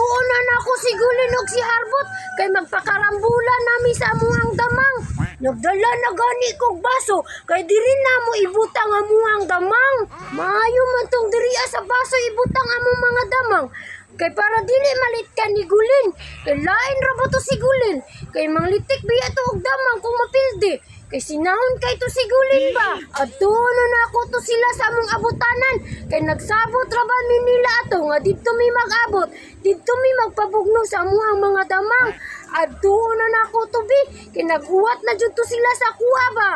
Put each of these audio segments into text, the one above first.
tuon na nako si Gulin og si Harbot kay magpakarambulan nami sa amuang damang. Nagdala na gani kog baso kay diri na mo ibutang amuang damang. Maayo man tong diriya sa baso ibutang among mga damang. Kay para dili malit ka ni Gulin. Kay lain ra ba to si Gulin? Kay manglitik biya to og damang kung mapildi. Kay sinahon kay to si Gulin ba? Adto na ako to sila sa among abutanan. Kay nagsabot ra ba mi nila ato nga didto mi mag-abot. Didto mi magpabugno sa amuang mga damang. Adto na ako to bi. Kay naghuwat na jud to sila sa kuha ba?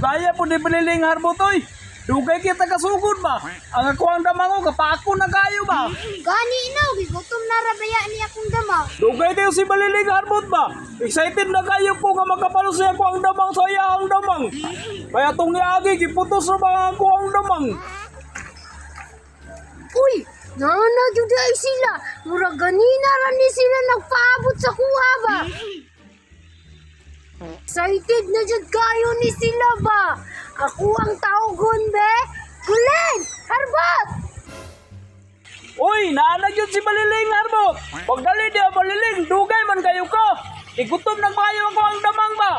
Gaya po di baliling Harbot oy. Dugay kita kasugod ba? Ang ako ang damang ko kapako na kayo ba? Gani na, gigutom na rabaya ni akong damang. Dugay kayo si baliling Harbot ba? Excited na kayo po nga magkapalo siya ko ang damang sa iya ang damang. Kaya itong niagi, kiputos na ba ako ang damang? Uy, nangyod ay sila. Murag ganina ra ni sila nagpaabot sa kuha ba? Excited na jud kayo ni sila ba? Ako ang tawgon be. Gulin! Harbot! Uy, naanag yun si baliling Harbot. Pagdali di ang baliling, dugay man kayo ko. Igutom ng kayo ako ang damang ba?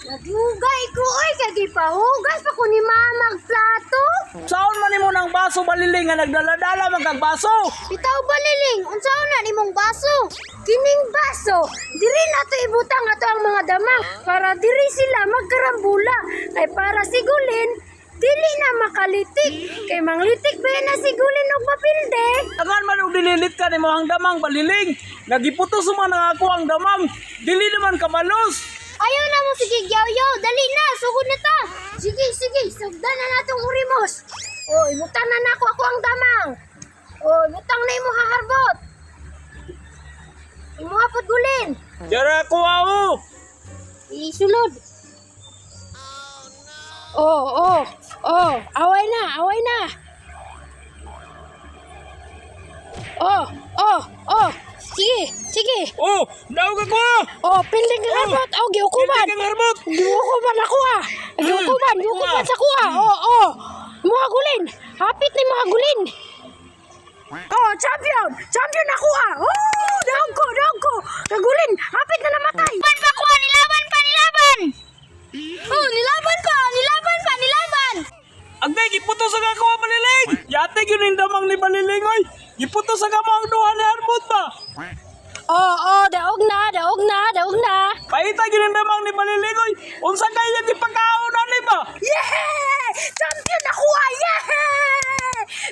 Nagugay ko oy kay gipahugas pa ko ni mama magplato. Saon man nimo ng baso baliling nga nagdala-dala magkagbaso? Bitaw baliling, unsaon na nimong baso? Kining baso, diri na to ibutang ato ang mga damang para diri sila magkarambula. Kay para si Gulin, dili na makalitik. Kay manglitik ba na si Gulin og mapilde? Tangan man og dililit ka nimo ang damang baliling. Nagiputos man ang ako ang damang. Dili naman kamalos. Ayaw na mo sige yaw-yaw, dali na, sugod na ta. Sige, sugdan na natong urimos. Oy, butang na nako ako ang damang. Oy, butang na imo haharbot. Imo hapot Gulin. Dara ko ako. Isulod. Oh, away na. Oh, sige. Oh, daw ka ko. Oh, piling ka harbot. Oh, giukuban. Hindi ka Harbot. Giukuban ako ah. Giukuban sa kuha. Oh. Mga Gulin. Hapit ni mga Gulin. Oh, champion ako ah. Oh, daog ko. Kagulin, hapit na namatay. Nilaban pa, nilaban. Oh, nilaban pa. Agday giputos sa ako ang baliling. Yate gyud yung damang ni baliling oy. Giputos sa kamo ang duha ni Harbot ba? Oh, daog na. Paita gyud yung damang ni baliling oy. Unsa kaya gipakaon ani ba? Yeah! Champion ako ah! Yeah!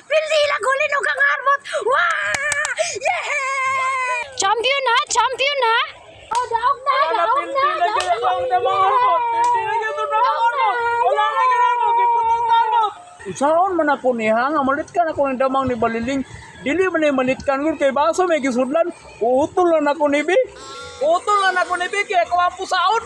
Pili lang Gulin o kang Harbot! Wow! Yeah! Champion na! Oh, daog na! Ang damang Harbot. Hindi na gyud ang damang Harbot. Wala na gyud Harbot. Giputos na Harbot. Usaon man ako niha nga malit ka na ko ng damang ni baliling. Dili man ni manitkan ko kay baso may gisudlan. Uutol lang ako ni Bi. Kaya ko ang pusaon.